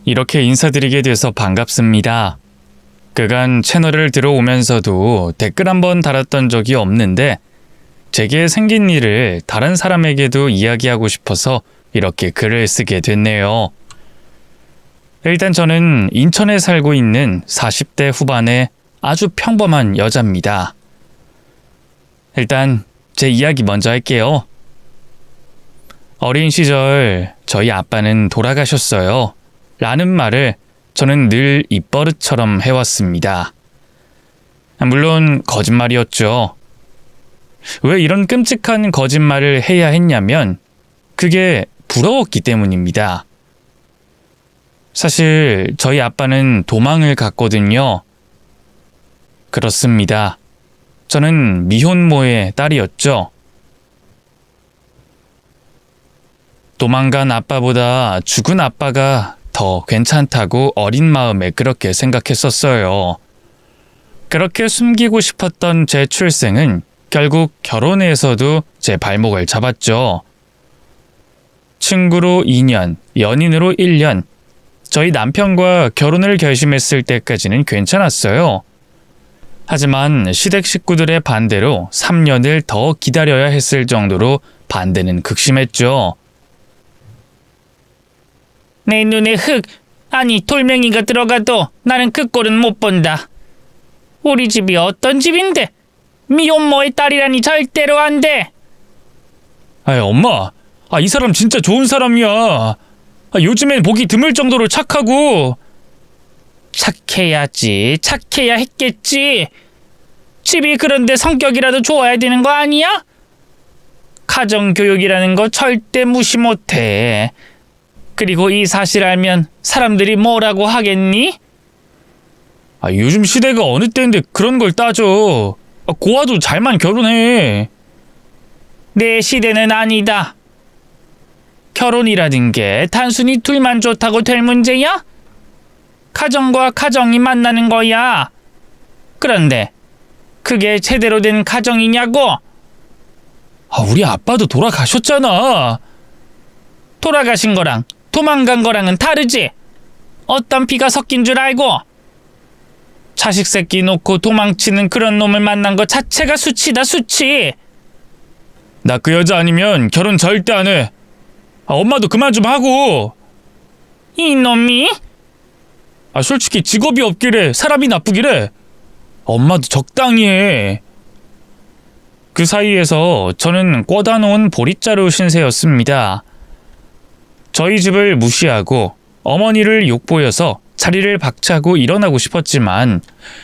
이렇게 인사드리게 돼서 반갑습니다. 그간 채널을 들어오면서도 댓글 한번 달았던 적이 없는데 제게 생긴 일을 다른 사람에게도 이야기하고 싶어서 이렇게 글을 쓰게 됐네요. 일단 저는 인천에 살고 있는 40대 후반의 아주 평범한 여자입니다. 일단 제 이야기 먼저 할게요. 어린 시절 저희 아빠는 돌아가셨어요. 라는 말을 저는 늘 입버릇처럼 해왔습니다. 물론 거짓말이었죠. 왜 이런 끔찍한 거짓말을 해야 했냐면 그게 부러웠기 때문입니다. 사실 저희 아빠는 도망을 갔거든요. 그렇습니다. 저는 미혼모의 딸이었죠. 도망간 아빠보다 죽은 아빠가 더 괜찮다고 어린 마음에 그렇게 생각했었어요. 그렇게 숨기고 싶었던 제 출생은 결국 결혼해서도 제 발목을 잡았죠. 친구로 2년, 연인으로 1년, 저희 남편과 결혼을 결심했을 때까지는 괜찮았어요. 하지만 시댁 식구들의 반대로 3년을 더 기다려야 했을 정도로 반대는 극심했죠. 내 눈에 흙, 아니 돌멩이가 들어가도 나는 그 꼴은 못 본다. 우리 집이 어떤 집인데 미혼모의 딸이라니 절대로 안 돼. 아이 엄마, 이 사람 진짜 좋은 사람이야. 요즘엔 보기 드물 정도로 착하고. 착해야지, 착해야 했겠지. 집이 그런데 성격이라도 좋아야 되는 거 아니야? 가정교육이라는 거 절대 무시 못해. 그리고 이 사실 알면 사람들이 뭐라고 하겠니? 요즘 시대가 어느 때인데 그런 걸 따져. 고아도 잘만 결혼해. 내 시대는 아니다. 결혼이라는 게 단순히 둘만 좋다고 될 문제야? 가정과 가정이 만나는 거야. 그런데 그게 제대로 된 가정이냐고? 우리 아빠도 돌아가셨잖아. 돌아가신 거랑 도망간 거랑은 다르지. 어떤 피가 섞인 줄 알고. 자식 새끼 놓고 도망치는 그런 놈을 만난 거 자체가 수치다, 수치. 나 그 여자 아니면 결혼 절대 안 해. 엄마도 그만 좀 하고. 이놈이? 솔직히 직업이 없기래 사람이 나쁘기래. 엄마도 적당히 해. 그 사이에서 저는 꿔다 놓은 보릿자루 신세였습니다. 저희 집을 무시하고 어머니를 욕보여서 자리를 박차고 일어나고 싶었지만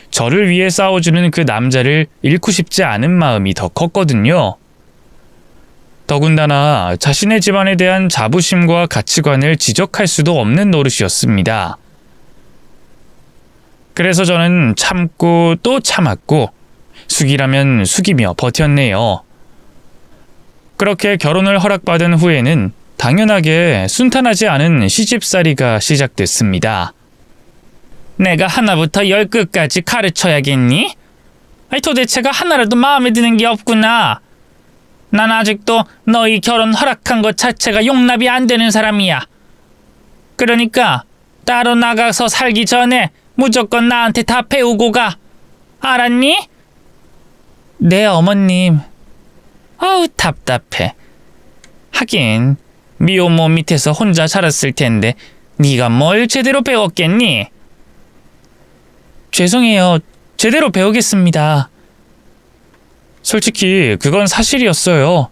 저를 위해 싸워주는 그 남자를 잃고 싶지 않은 마음이 더 컸거든요. 더군다나 자신의 집안에 대한 자부심과 가치관을 지적할 수도 없는 노릇이었습니다. 그래서 저는 참고 또 참았고 숙이라면 숙이며 버텼네요. 그렇게 결혼을 허락받은 후에는 당연하게 순탄하지 않은 시집살이가 시작됐습니다. 내가 하나부터 10끝까지 가르쳐야겠니? 도대체가 하나라도 마음에 드는 게 없구나. 난 아직도 너희 결혼 허락한 것 자체가 용납이 안 되는 사람이야. 그러니까 따로 나가서 살기 전에 무조건 나한테 다 배우고 가. 알았니? 네, 어머님. 답답해. 하긴 미혼모 밑에서 혼자 자랐을 텐데 네가 뭘 제대로 배웠겠니? 죄송해요. 제대로 배우겠습니다. 솔직히 그건 사실이었어요.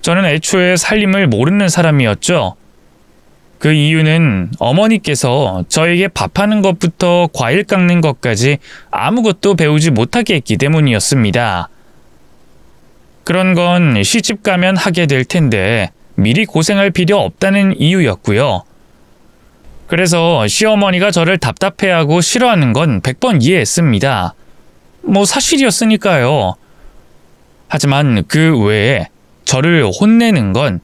저는 애초에 살림을 모르는 사람이었죠. 그 이유는 어머니께서 저에게 밥하는 것부터 과일 깎는 것까지 아무것도 배우지 못하게 했기 때문이었습니다. 그런 건 시집 가면 하게 될 텐데 미리 고생할 필요 없다는 이유였고요. 그래서 시어머니가 저를 답답해하고 싫어하는 건 100번 이해했습니다. 사실이었으니까요. 하지만 그 외에 저를 혼내는 건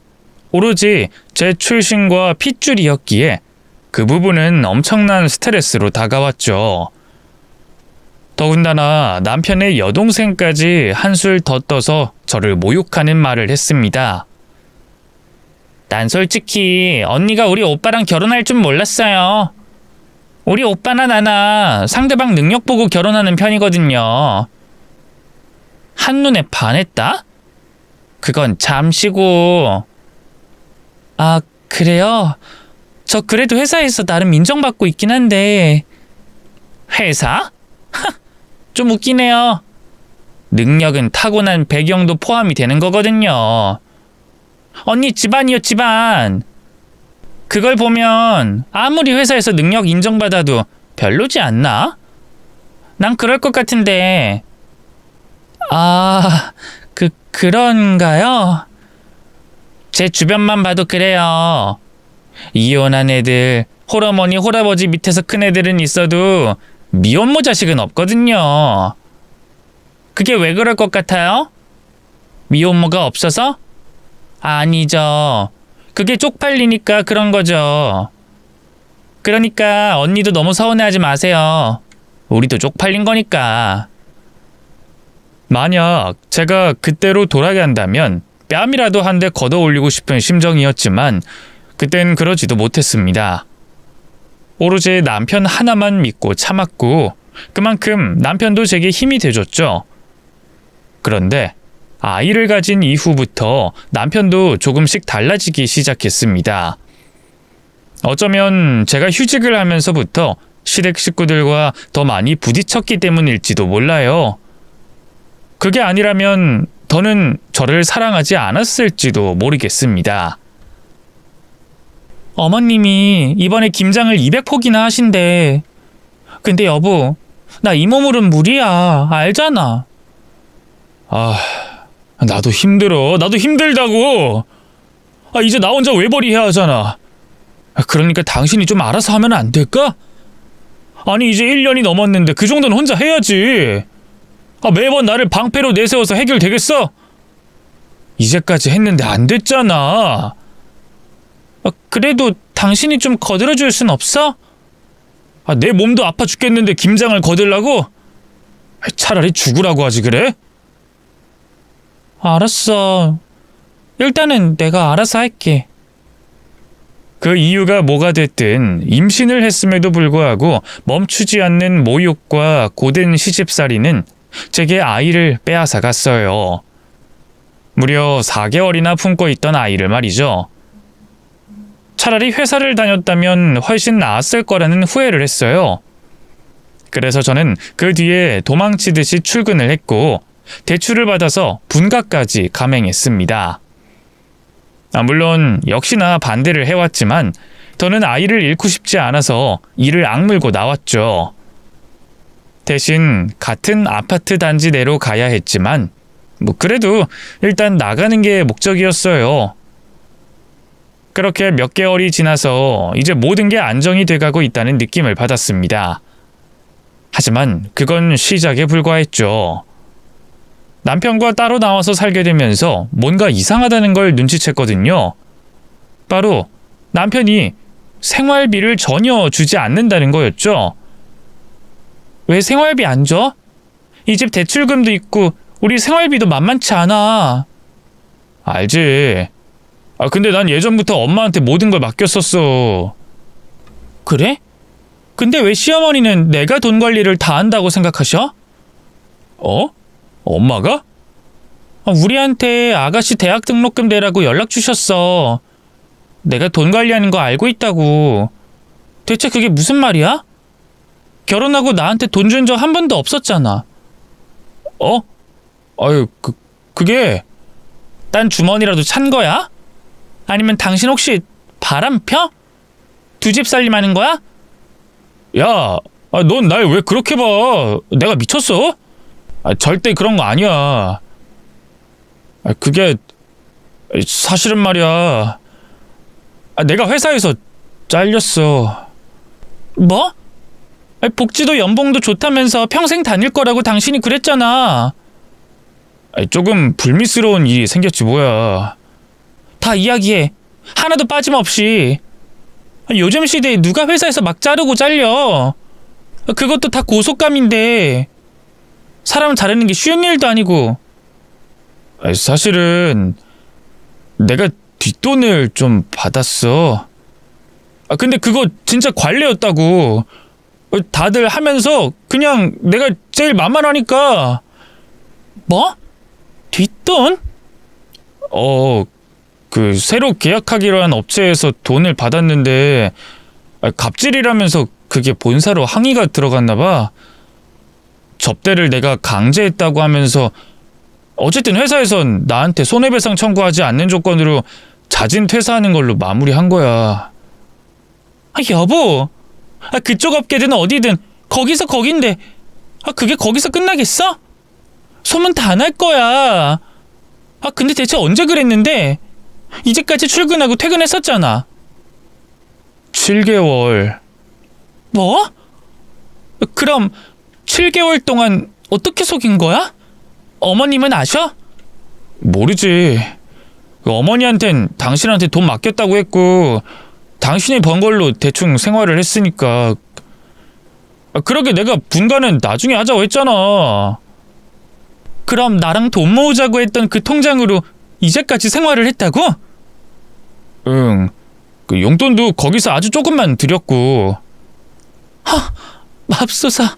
오로지 제 출신과 핏줄이었기에 그 부분은 엄청난 스트레스로 다가왔죠. 더군다나 남편의 여동생까지 한술 더 떠서 저를 모욕하는 말을 했습니다. 난 솔직히 언니가 우리 오빠랑 결혼할 줄 몰랐어요. 우리 오빠나 나나 상대방 능력 보고 결혼하는 편이거든요. 한눈에 반했다? 그건 잠시고. 아, 그래요? 저 그래도 회사에서 나름 인정받고 있긴 한데. 회사? 좀 웃기네요. 능력은 타고난 배경도 포함이 되는 거거든요. 언니 집안이요, 집안. 그걸 보면 아무리 회사에서 능력 인정받아도 별로지 않나? 난 그럴 것 같은데. 아, 그런가요? 제 주변만 봐도 그래요. 이혼한 애들, 홀어머니, 홀아버지 밑에서 큰 애들은 있어도 미혼모 자식은 없거든요. 그게 왜 그럴 것 같아요? 미혼모가 없어서? 아니죠. 그게 쪽팔리니까 그런 거죠. 그러니까 언니도 너무 서운해하지 마세요. 우리도 쪽팔린 거니까. 만약 제가 그때로 돌아간다면 뺨이라도 한 대 걷어 올리고 싶은 심정이었지만 그땐 그러지도 못했습니다. 오로지 남편 하나만 믿고 참았고 그만큼 남편도 제게 힘이 돼줬죠. 그런데 아이를 가진 이후부터 남편도 조금씩 달라지기 시작했습니다. 어쩌면 제가 휴직을 하면서부터 시댁 식구들과 더 많이 부딪혔기 때문일지도 몰라요. 그게 아니라면 더는 저를 사랑하지 않았을지도 모르겠습니다. 어머님이 이번에 김장을 200포기나 하신대. 근데 여보, 나 이 몸으론 무리야. 알잖아. 나도 힘들어. 나도 힘들다고. 이제 나 혼자 외벌이해야 하잖아. 그러니까 당신이 좀 알아서 하면 안 될까? 아니 이제 1년이 넘었는데 그 정도는 혼자 해야지. 매번 나를 방패로 내세워서 해결되겠어? 이제까지 했는데 안 됐잖아. 그래도 당신이 좀 거들어줄 순 없어? 내 몸도 아파 죽겠는데 김장을 거들라고? 차라리 죽으라고 하지 그래? 알았어. 일단은 내가 알아서 할게. 그 이유가 뭐가 됐든 임신을 했음에도 불구하고 멈추지 않는 모욕과 고된 시집살이는 제게 아이를 빼앗아 갔어요. 무려 4개월이나 품고 있던 아이를 말이죠. 차라리 회사를 다녔다면 훨씬 나았을 거라는 후회를 했어요. 그래서 저는 그 뒤에 도망치듯이 출근을 했고 대출을 받아서 분가까지 감행했습니다. 물론 역시나 반대를 해왔지만 저는 아이를 잃고 싶지 않아서 이를 악물고 나왔죠. 대신 같은 아파트 단지 내로 가야 했지만 그래도 일단 나가는 게 목적이었어요. 그렇게 몇 개월이 지나서 이제 모든 게 안정이 돼가고 있다는 느낌을 받았습니다. 하지만 그건 시작에 불과했죠. 남편과 따로 나와서 살게 되면서 뭔가 이상하다는 걸 눈치챘거든요. 바로 남편이 생활비를 전혀 주지 않는다는 거였죠. 왜 생활비 안 줘? 이 집 대출금도 있고 우리 생활비도 만만치 않아. 알지. 근데 난 예전부터 엄마한테 모든 걸 맡겼었어. 그래? 근데 왜 시어머니는 내가 돈 관리를 다 한다고 생각하셔? 엄마가? 우리한테 아가씨 대학 등록금 내라고 연락 주셨어. 내가 돈 관리하는 거 알고 있다고. 대체 그게 무슨 말이야? 결혼하고 나한테 돈 준 적 한 번도 없었잖아. 그게 딴 주머니라도 찬 거야? 아니면 당신 혹시 바람 펴? 두 집 살림하는 거야? 야, 넌 날 왜 그렇게 봐? 내가 미쳤어? 절대 그런 거 아니야. 그게 사실은 말이야. 내가 회사에서 잘렸어. 뭐? 복지도 연봉도 좋다면서 평생 다닐 거라고 당신이 그랬잖아. 조금 불미스러운 일이 생겼지 뭐야. 다 이야기해. 하나도 빠짐없이. 요즘 시대에 누가 회사에서 막 자르고 잘려. 그것도 다 고속감인데. 사람 자르는 게 쉬운 일도 아니고. 사실은 내가 뒷돈을 좀 받았어. 근데 그거 진짜 관례였다고. 다들 하면서 그냥 내가 제일 만만하니까. 뭐? 뒷돈? 새로 계약하기로 한 업체에서 돈을 받았는데 갑질이라면서 그게 본사로 항의가 들어갔나 봐. 접대를 내가 강제했다고 하면서 어쨌든 회사에선 나한테 손해배상 청구하지 않는 조건으로 자진 퇴사하는 걸로 마무리한 거야. 여보, 그쪽 업계든 어디든 거기서 거긴데 그게 거기서 끝나겠어? 소문 다 날 거야. 근데 대체 언제 그랬는데? 이제까지 출근하고 퇴근했었잖아. 7개월. 뭐? 그럼 7개월 동안 어떻게 속인 거야? 어머님은 아셔? 모르지. 어머니한텐 당신한테 돈 맡겼다고 했고 당신이 번 걸로 대충 생활을 했으니까. 그러게 내가 분가는 나중에 하자고 했잖아. 그럼 나랑 돈 모으자고 했던 그 통장으로 이제까지 생활을 했다고? 응. 용돈도 거기서 아주 조금만 드렸고. 맙소사.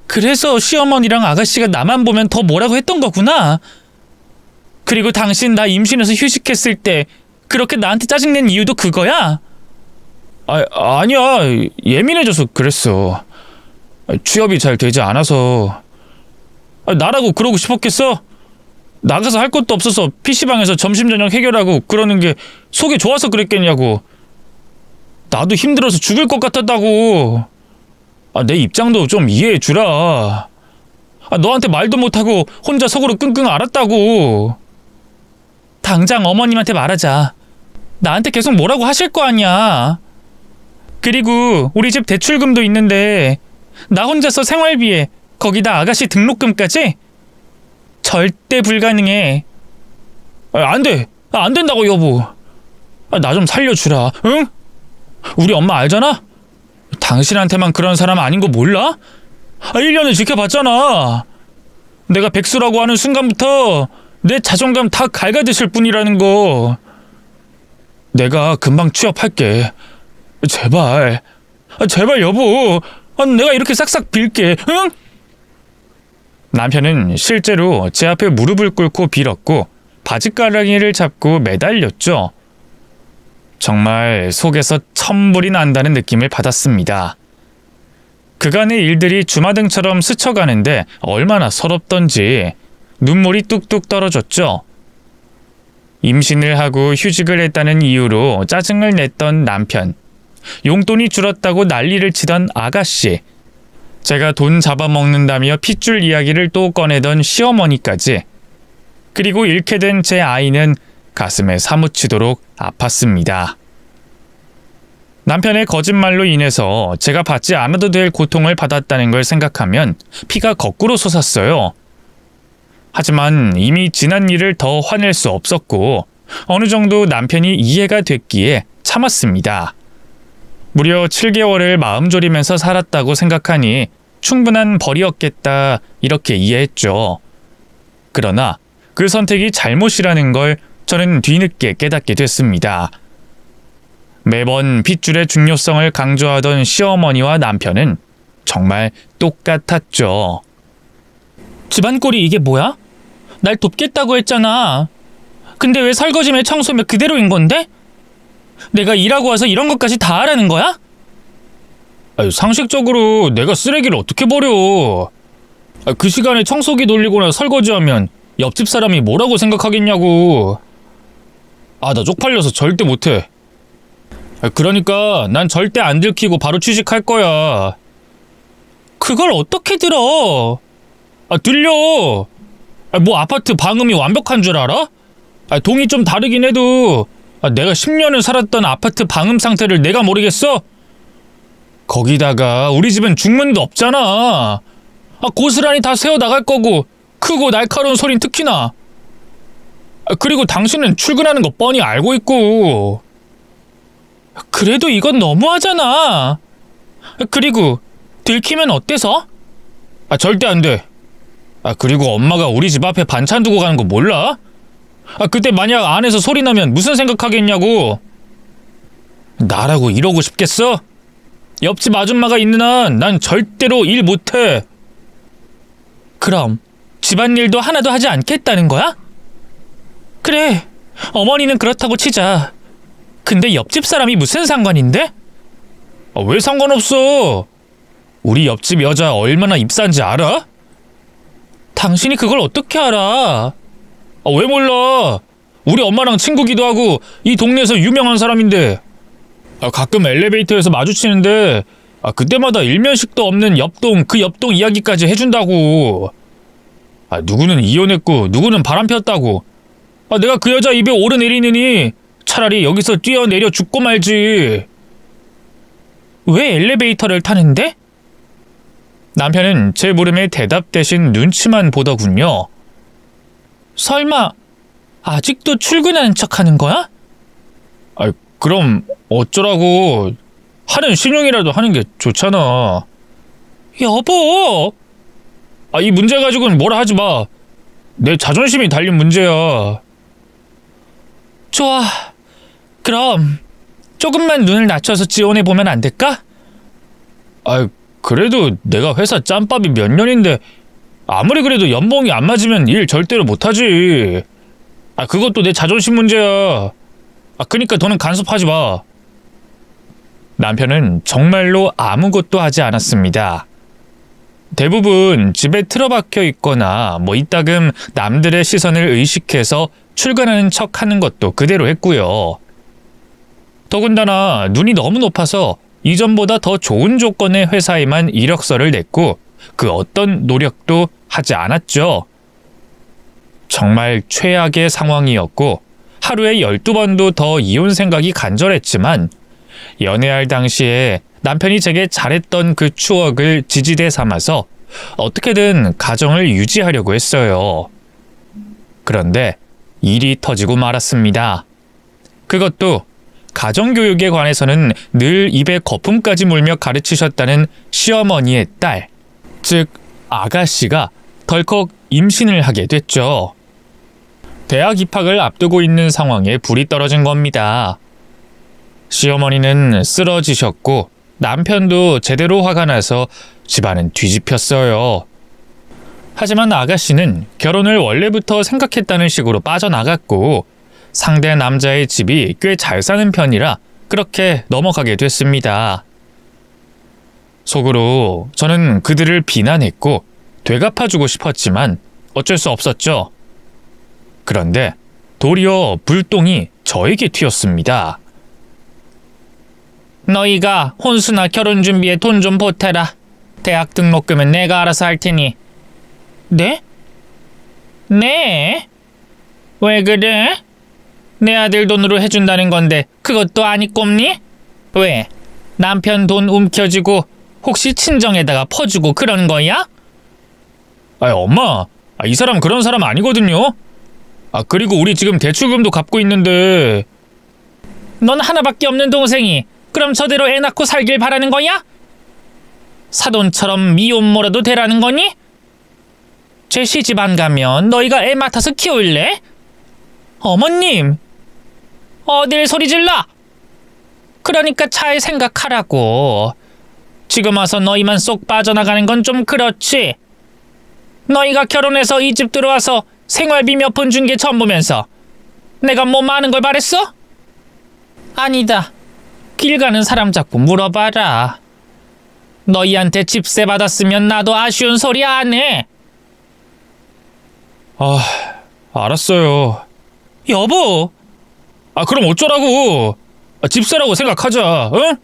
그래서 시어머니랑 아가씨가 나만 보면 더 뭐라고 했던 거구나. 그리고 당신 나 임신해서 휴직했을 때 그렇게 나한테 짜증낸 이유도 그거야? 아니야. 예민해져서 그랬어. 취업이 잘 되지 않아서. 나라고 그러고 싶었겠어? 나가서 할 것도 없어서 PC방에서 점심 저녁 해결하고 그러는 게 속이 좋아서 그랬겠냐고. 나도 힘들어서 죽을 것 같았다고. 내 입장도 좀 이해해 주라. 너한테 말도 못하고 혼자 속으로 끙끙 앓았다고. 당장 어머님한테 말하자. 나한테 계속 뭐라고 하실 거 아니야. 그리고 우리 집 대출금도 있는데 나 혼자서 생활비에 거기다 아가씨 등록금까지? 절대 불가능해. 안 돼. 안 된다고 여보. 나 좀 살려주라. 응? 우리 엄마 알잖아? 당신한테만 그런 사람 아닌 거 몰라? 1년을 지켜봤잖아. 내가 백수라고 하는 순간부터 내 자존감 다 갉아드실 뿐이라는 거. 내가 금방 취업할게. 제발. 제발 여보. 내가 이렇게 싹싹 빌게. 응? 남편은 실제로 제 앞에 무릎을 꿇고 빌었고 바지가랑이를 잡고 매달렸죠. 정말 속에서 천불이 난다는 느낌을 받았습니다. 그간의 일들이 주마등처럼 스쳐가는데 얼마나 서럽던지 눈물이 뚝뚝 떨어졌죠. 임신을 하고 휴직을 했다는 이유로 짜증을 냈던 남편, 용돈이 줄었다고 난리를 치던 아가씨, 제가 돈 잡아먹는다며 핏줄 이야기를 또 꺼내던 시어머니까지, 그리고 잃게 된 제 아이는 가슴에 사무치도록 아팠습니다. 남편의 거짓말로 인해서 제가 받지 않아도 될 고통을 받았다는 걸 생각하면 피가 거꾸로 솟았어요. 하지만 이미 지난 일을 더 화낼 수 없었고 어느 정도 남편이 이해가 됐기에 참았습니다. 무려 7개월을 마음 졸이면서 살았다고 생각하니 충분한 벌이었겠다 이렇게 이해했죠. 그러나 그 선택이 잘못이라는 걸 저는 뒤늦게 깨닫게 됐습니다. 매번 핏줄의 중요성을 강조하던 시어머니와 남편은 정말 똑같았죠. 집안 꼴이 이게 뭐야? 날 돕겠다고 했잖아. 근데 왜 설거지며 청소며 그대로인 건데? 내가 일하고 와서 이런 것까지 다 하라는 거야? 상식적으로 내가 쓰레기를 어떻게 버려. 그 시간에 청소기 돌리거나 설거지하면 옆집 사람이 뭐라고 생각하겠냐고. 나 쪽팔려서 절대 못해. 그러니까 난 절대 안 들키고 바로 취직할 거야. 그걸 어떻게 들어? 들려. 뭐 아파트 방음이 완벽한 줄 알아? 동이 좀 다르긴 해도 내가 10년을 살았던 아파트 방음 상태를 내가 모르겠어? 거기다가 우리 집은 중문도 없잖아. 고스란히 다 세워나갈 거고 크고 날카로운 소린 특히나. 그리고 당신은 출근하는 거 뻔히 알고 있고. 그래도 이건 너무하잖아. 그리고 들키면 어때서? 절대 안 돼. 그리고 엄마가 우리 집 앞에 반찬 두고 가는 거 몰라? 그때 만약 안에서 소리 나면 무슨 생각하겠냐고. 나라고 이러고 싶겠어? 옆집 아줌마가 있는 한 난 절대로 일 못해. 그럼 집안일도 하나도 하지 않겠다는 거야? 그래, 어머니는 그렇다고 치자. 근데 옆집 사람이 무슨 상관인데? 왜 상관없어? 우리 옆집 여자 얼마나 입사한지 알아? 당신이 그걸 어떻게 알아? 왜 몰라? 우리 엄마랑 친구기도 하고 이 동네에서 유명한 사람인데. 가끔 엘리베이터에서 마주치는데 그때마다 일면식도 없는 옆동 그 옆동 이야기까지 해준다고. 누구는 이혼했고 누구는 바람 폈다고. 내가 그 여자 입에 오르내리느니 차라리 여기서 뛰어내려 죽고 말지. 왜 엘리베이터를 타는데? 남편은 제 물음에 대답 대신 눈치만 보더군요. 설마 아직도 출근하는 척하는 거야? 그럼 어쩌라고. 하는 신용이라도 하는 게 좋잖아. 여보! 이 문제 가지고는 뭐라 하지 마. 내 자존심이 달린 문제야. 좋아. 그럼 조금만 눈을 낮춰서 지원해보면 안 될까? 그래도 내가 회사 짬밥이 몇 년인데 아무리 그래도 연봉이 안 맞으면 일 절대로 못하지. 그것도 내 자존심 문제야. 그니까 더는 간섭하지 마. 남편은 정말로 아무것도 하지 않았습니다. 대부분 집에 틀어박혀 있거나 이따금 남들의 시선을 의식해서 출근하는 척하는 것도 그대로 했고요. 더군다나 눈이 너무 높아서 이전보다 더 좋은 조건의 회사에만 이력서를 냈고 그 어떤 노력도 하지 않았죠. 정말 최악의 상황이었고 하루에 12번도 더 이혼 생각이 간절했지만 연애할 당시에 남편이 제게 잘했던 그 추억을 지지대 삼아서 어떻게든 가정을 유지하려고 했어요. 그런데 일이 터지고 말았습니다. 그것도 가정교육에 관해서는 늘 입에 거품까지 물며 가르치셨다는 시어머니의 딸, 즉 아가씨가 덜컥 임신을 하게 됐죠. 대학 입학을 앞두고 있는 상황에 불이 떨어진 겁니다. 시어머니는 쓰러지셨고 남편도 제대로 화가 나서 집안은 뒤집혔어요. 하지만 아가씨는 결혼을 원래부터 생각했다는 식으로 빠져나갔고 상대 남자의 집이 꽤 잘 사는 편이라 그렇게 넘어가게 됐습니다. 속으로 저는 그들을 비난했고 되갚아주고 싶었지만 어쩔 수 없었죠. 그런데 도리어 불똥이 저에게 튀었습니다. 너희가 혼수나 결혼 준비에 돈 좀 보태라. 대학 등록금은 내가 알아서 할 테니. 네? 네? 왜 그래? 내 아들 돈으로 해준다는 건데 그것도 아니 꼽니? 왜? 남편 돈 움켜쥐고 혹시 친정에다가 퍼주고 그런 거야? 엄마, 이 사람 그런 사람 아니거든요. 그리고 우리 지금 대출금도 갚고 있는데. 넌 하나밖에 없는 동생이 그럼 저대로 애 낳고 살길 바라는 거야? 사돈처럼 미혼모라도 되라는 거니? 제 시집 안 가면 너희가 애 맡아서 키울래? 어머님! 어딜 소리 질러? 그러니까 잘 생각하라고. 지금 와서 너희만 쏙 빠져나가는 건 좀 그렇지. 너희가 결혼해서 이 집 들어와서 생활비 몇 푼 준 게 전부면서 내가 뭐 많은 걸 바랬어? 아니다. 길 가는 사람 자꾸 물어봐라. 너희한테 집세 받았으면 나도 아쉬운 소리 안 해. 알았어요. 여보! 그럼 어쩌라고. 집세라고 생각하자, 응?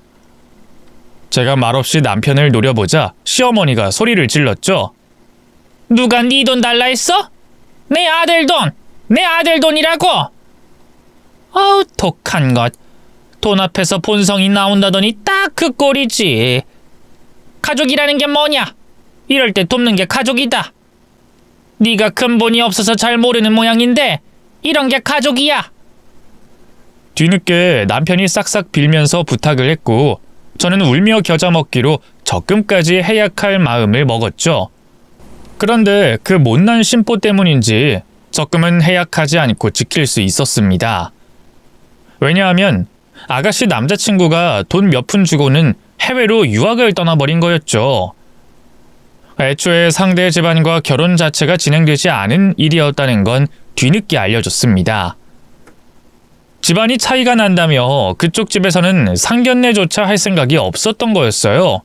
제가 말없이 남편을 노려보자 시어머니가 소리를 질렀죠. 누가 네 돈 달라 했어? 내 아들 돈! 내 아들 돈이라고! 아우 독한 것. 돈 앞에서 본성이 나온다더니 딱 그 꼴이지. 가족이라는 게 뭐냐? 이럴 때 돕는 게 가족이다. 네가 근본이 없어서 잘 모르는 모양인데 이런 게 가족이야. 뒤늦게 남편이 싹싹 빌면서 부탁을 했고 저는 울며 겨자 먹기로 적금까지 해약할 마음을 먹었죠. 그런데 그 못난 심보 때문인지 적금은 해약하지 않고 지킬 수 있었습니다. 왜냐하면 아가씨 남자친구가 돈 몇 푼 주고는 해외로 유학을 떠나버린 거였죠. 애초에 상대 집안과 결혼 자체가 진행되지 않은 일이었다는 건 뒤늦게 알려줬습니다. 집안이 차이가 난다며 그쪽 집에서는 상견례조차 할 생각이 없었던 거였어요.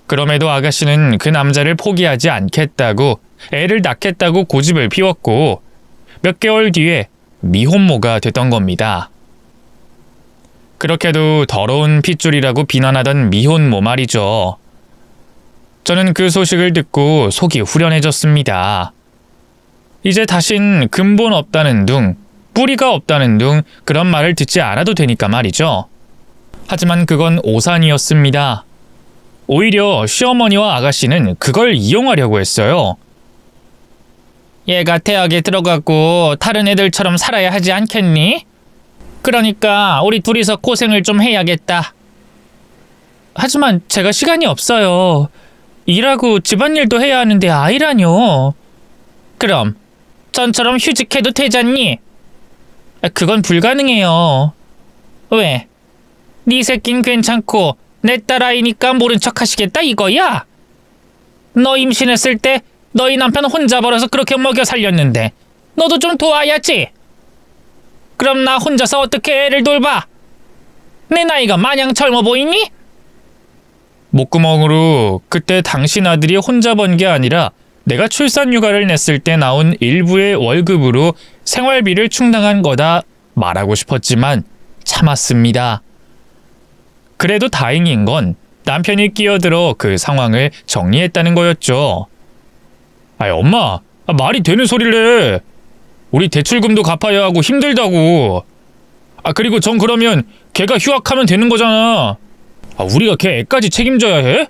그럼에도 아가씨는 그 남자를 포기하지 않겠다고 애를 낳겠다고 고집을 피웠고 몇 개월 뒤에 미혼모가 됐던 겁니다. 그렇게도 더러운 핏줄이라고 비난하던 미혼모 말이죠. 저는 그 소식을 듣고 속이 후련해졌습니다. 이제 다신 근본 없다는 둥, 뿌리가 없다는 둥 그런 말을 듣지 않아도 되니까 말이죠. 하지만 그건 오산이었습니다. 오히려 시어머니와 아가씨는 그걸 이용하려고 했어요. 얘가 대학에 들어가고 다른 애들처럼 살아야 하지 않겠니? 그러니까 우리 둘이서 고생을 좀 해야겠다. 하지만 제가 시간이 없어요. 일하고 집안일도 해야 하는데 아이라뇨. 그럼 전처럼 휴직해도 되잖니? 그건 불가능해요. 왜? 네 새낀 괜찮고 내 딸 아이니까 모른 척 하시겠다 이거야? 너 임신했을 때 너희 남편 혼자 벌어서 그렇게 먹여 살렸는데 너도 좀 도와야지. 그럼 나 혼자서 어떻게 애를 돌봐? 내 나이가 마냥 젊어 보이니? 목구멍으로 그때 당신 아들이 혼자 번 게 아니라 내가 출산휴가를 냈을 때 나온 일부의 월급으로 생활비를 충당한 거다 말하고 싶었지만 참았습니다. 그래도 다행인 건 남편이 끼어들어 그 상황을 정리했다는 거였죠. 아이 엄마, 말이 되는 소리를 해. 우리 대출금도 갚아야 하고 힘들다고. 그리고 전 그러면 걔가 휴학하면 되는 거잖아. 우리가 걔 애까지 책임져야 해?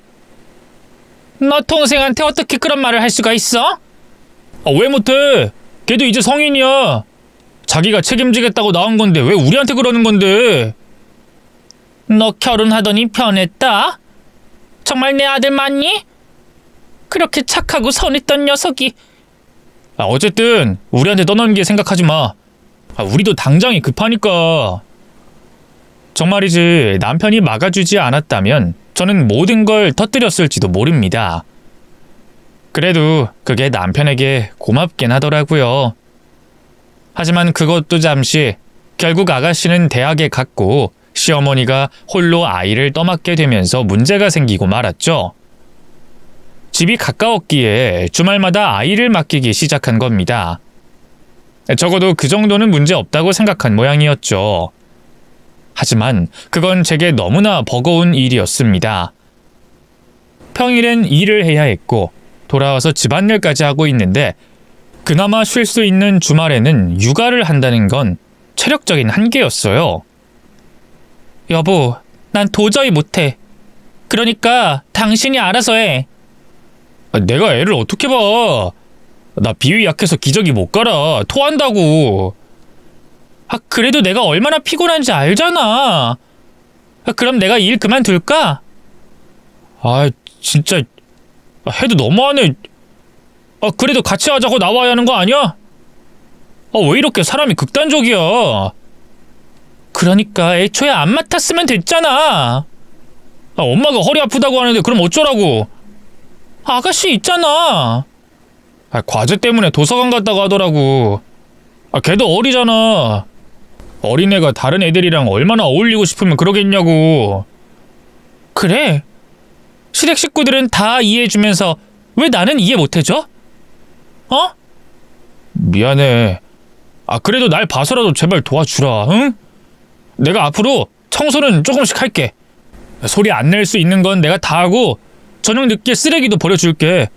너 동생한테 어떻게 그런 말을 할 수가 있어? 왜 못해? 걔도 이제 성인이야. 자기가 책임지겠다고 나온 건데 왜 우리한테 그러는 건데? 너 결혼하더니 변했다? 정말 내 아들 맞니? 그렇게 착하고 선했던 녀석이. 어쨌든 우리한테 떠나는 게 생각하지 마. 우리도 당장이 급하니까. 정말이지 남편이 막아주지 않았다면 저는 모든 걸 터뜨렸을지도 모릅니다. 그래도 그게 남편에게 고맙긴 하더라고요. 하지만 그것도 잠시. 결국 아가씨는 대학에 갔고 시어머니가 홀로 아이를 떠맡게 되면서 문제가 생기고 말았죠. 집이 가까웠기에 주말마다 아이를 맡기기 시작한 겁니다. 적어도 그 정도는 문제 없다고 생각한 모양이었죠. 하지만 그건 제게 너무나 버거운 일이었습니다. 평일엔 일을 해야 했고 돌아와서 집안일까지 하고 있는데 그나마 쉴 수 있는 주말에는 육아를 한다는 건 체력적인 한계였어요. 여보, 난 도저히 못해. 그러니까 당신이 알아서 해. 내가 애를 어떻게 봐. 나 비위 약해서 기저귀 못 갈아. 토한다고. 그래도 내가 얼마나 피곤한지 알잖아. 그럼 내가 일 그만둘까? 진짜 해도 너무하네. 그래도 같이 하자고 나와야 하는 거 아니야? 왜 이렇게 사람이 극단적이야. 그러니까 애초에 안 맡았으면 됐잖아. 엄마가 허리 아프다고 하는데 그럼 어쩌라고. 아가씨 있잖아. 과제 때문에 도서관 갔다고 하더라고. 걔도 어리잖아. 어린애가 다른 애들이랑 얼마나 어울리고 싶으면 그러겠냐고. 그래? 시댁 식구들은 다 이해해주면서 왜 나는 이해 못해줘? 미안해. 그래도 날 봐서라도 제발 도와주라, 응? 내가 앞으로 청소는 조금씩 할게. 소리 안 낼 수 있는 건 내가 다 하고 저녁 늦게 쓰레기도 버려줄게.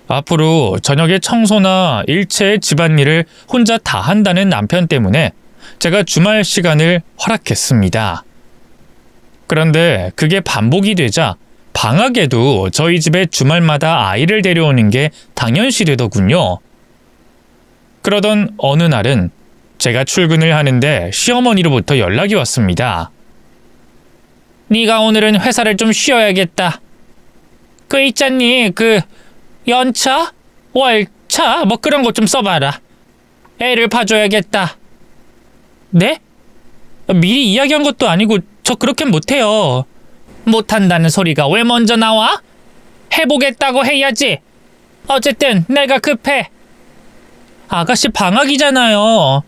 앞으로 저녁에 청소나 일체의 집안일을 혼자 다 한다는 남편 때문에 제가 주말 시간을 허락했습니다. 그런데 그게 반복이 되자 방학에도 저희 집에 주말마다 아이를 데려오는 게 당연시 되더군요. 그러던 어느 날은 제가 출근을 하는데 시어머니로부터 연락이 왔습니다. 네가 오늘은 회사를 좀 쉬어야겠다. 그 있잖니, 연차? 월차? 뭐 그런 거 좀 써봐라. 애를 봐줘야겠다. 네? 미리 이야기한 것도 아니고 저 그렇게 못해요. 못한다는 소리가 왜 먼저 나와? 해보겠다고 해야지. 어쨌든 내가 급해. 아가씨 방학이잖아요.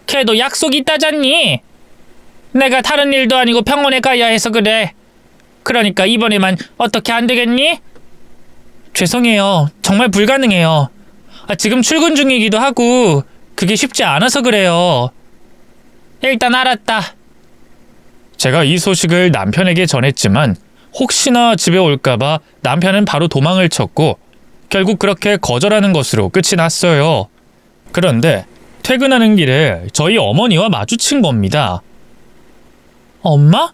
걔도 약속 있다잖니. 내가 다른 일도 아니고 병원에 가야 해서 그래. 그러니까 이번에만 어떻게 안 되겠니? 죄송해요. 정말 불가능해요. 지금 출근 중이기도 하고 그게 쉽지 않아서 그래요. 일단 알았다. 제가 이 소식을 남편에게 전했지만 혹시나 집에 올까봐 남편은 바로 도망을 쳤고 결국 그렇게 거절하는 것으로 끝이 났어요. 그런데 퇴근하는 길에 저희 어머니와 마주친 겁니다. 엄마?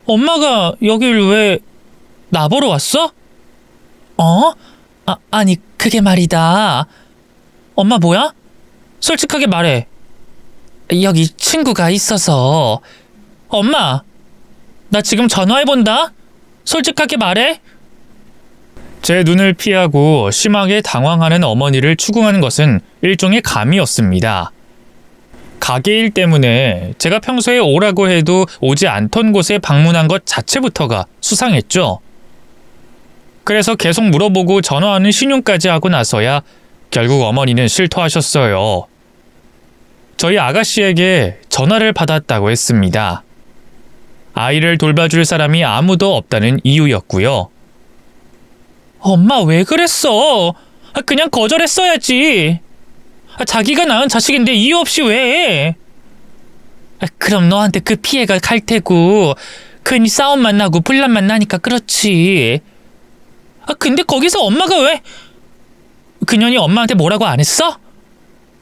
엄마가 여길 왜 나보러 왔어? 아니 그게 말이다. 엄마 뭐야? 솔직하게 말해. 여기 친구가 있어서. 엄마, 나 지금 전화해본다. 솔직하게 말해. 제 눈을 피하고 심하게 당황하는 어머니를 추궁하는 것은 일종의 감이었습니다. 가게 일 때문에 제가 평소에 오라고 해도 오지 않던 곳에 방문한 것 자체부터가 수상했죠. 그래서 계속 물어보고 전화하는 신용까지 하고 나서야 결국 어머니는 실토하셨어요. 저희 아가씨에게 전화를 받았다고 했습니다. 아이를 돌봐줄 사람이 아무도 없다는 이유였고요. 엄마 왜 그랬어? 그냥 거절했어야지. 자기가 낳은 자식인데 이유 없이 왜? 그럼 너한테 그 피해가 갈 테고 괜히 싸움만 나고 분란만 나니까 그렇지. 근데 거기서 엄마가 왜? 그년이 엄마한테 뭐라고 안 했어?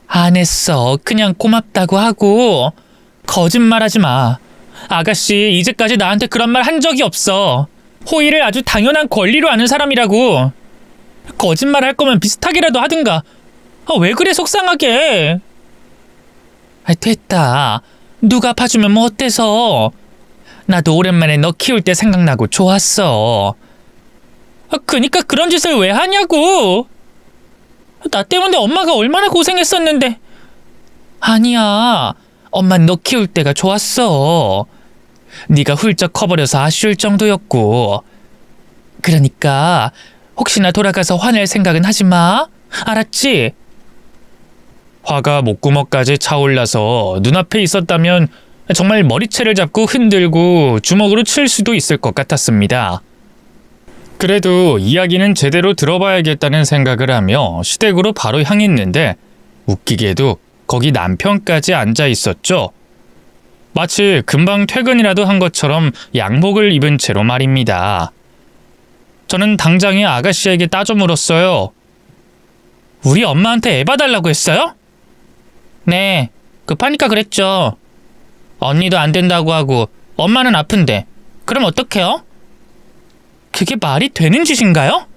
안 했어. 그냥 고맙다고 하고. 거짓말하지 마. 아가씨 이제까지 나한테 그런 말 한 적이 없어. 호의를 아주 당연한 권리로 아는 사람이라고. 거짓말 할 거면 비슷하게라도 하든가. 왜 그래 속상하게. 됐다. 누가 봐주면 뭐 어때서. 나도 오랜만에 너 키울 때 생각나고 좋았어. 그니까 그런 짓을 왜 하냐고. 나 때문에 엄마가 얼마나 고생했었는데. 아니야. 엄만 너 키울 때가 좋았어. 네가 훌쩍 커버려서 아쉬울 정도였고. 그러니까 혹시나 돌아가서 화낼 생각은 하지 마. 알았지? 화가 목구멍까지 차올라서 눈앞에 있었다면 정말 머리채를 잡고 흔들고 주먹으로 칠 수도 있을 것 같았습니다. 그래도 이야기는 제대로 들어봐야겠다는 생각을 하며 시댁으로 바로 향했는데 웃기게도 거기 남편까지 앉아 있었죠. 마치 금방 퇴근이라도 한 것처럼 양복을 입은 채로 말입니다. 저는 당장에 아가씨에게 따져 물었어요. 우리 엄마한테 애 봐달라고 했어요? 네, 급하니까 그랬죠. 언니도 안 된다고 하고 엄마는 아픈데 그럼 어떡해요? 그게 말이 되는 짓인가요?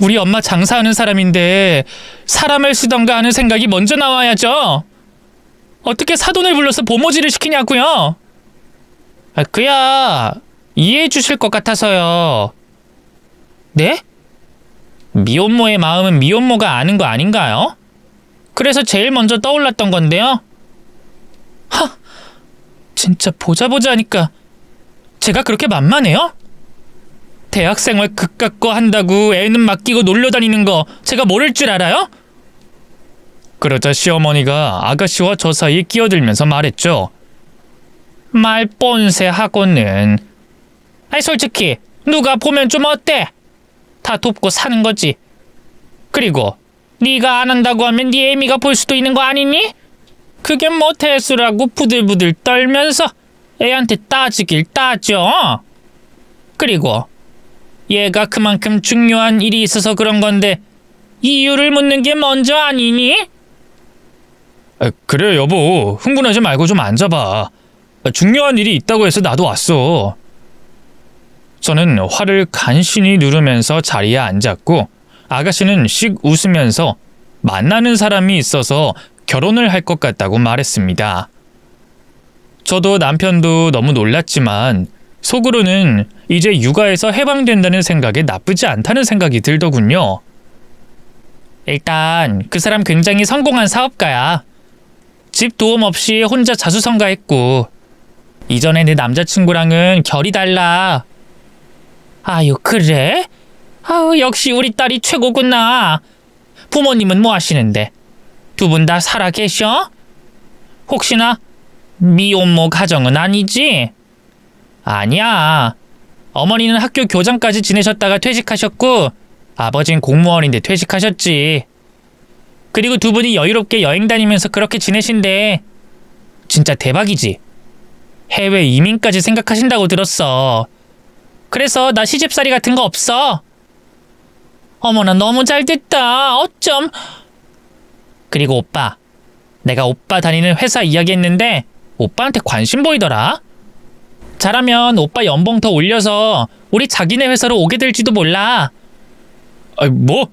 우리 엄마 장사하는 사람인데 사람을 쓰던가 하는 생각이 먼저 나와야죠. 어떻게 사돈을 불러서 보모지를 시키냐고요? 그야 이해해 주실 것 같아서요. 네? 미혼모의 마음은 미혼모가 아는 거 아닌가요? 그래서 제일 먼저 떠올랐던 건데요. 진짜 보자 하니까 제가 그렇게 만만해요? 대학생활 그깟 거 한다고 애는 맡기고 놀러 다니는 거 제가 모를 줄 알아요? 그러자 시어머니가 아가씨와 저 사이에 끼어들면서 말했죠. 말 뻔세하고는. 솔직히 누가 보면 좀 어때? 다 돕고 사는 거지. 그리고 네가 안 한다고 하면 네 애미가 볼 수도 있는 거 아니니? 그게 뭐 대수라고 부들부들 떨면서 애한테 따지길 따져. 그리고 얘가 그만큼 중요한 일이 있어서 그런 건데 이유를 묻는 게 먼저 아니니? 그래 여보, 흥분하지 말고 좀 앉아봐. 중요한 일이 있다고 해서 나도 왔어. 저는 화를 간신히 누르면서 자리에 앉았고 아가씨는 씩 웃으면서 만나는 사람이 있어서 결혼을 할 것 같다고 말했습니다. 저도 남편도 너무 놀랐지만 속으로는 이제 육아에서 해방된다는 생각에 나쁘지 않다는 생각이 들더군요. 일단 그 사람 굉장히 성공한 사업가야. 집 도움 없이 혼자 자수성가했고 이전에 내 남자친구랑은 결이 달라. 아유, 그래? 아유, 역시 우리 딸이 최고구나. 부모님은 뭐 하시는데? 두 분 다 살아 계셔? 혹시나 미혼모 가정은 아니지? 아니야. 어머니는 학교 교장까지 지내셨다가 퇴직하셨고 아버진 공무원인데 퇴직하셨지. 그리고 두 분이 여유롭게 여행 다니면서 그렇게 지내신대. 진짜 대박이지? 해외 이민까지 생각하신다고 들었어. 그래서 나 시집살이 같은 거 없어. 어머나, 너무 잘됐다. 어쩜. 그리고 오빠, 내가 오빠 다니는 회사 이야기했는데 오빠한테 관심 보이더라. 잘하면 오빠 연봉 더 올려서 우리 자기네 회사로 오게 될지도 몰라. 뭐?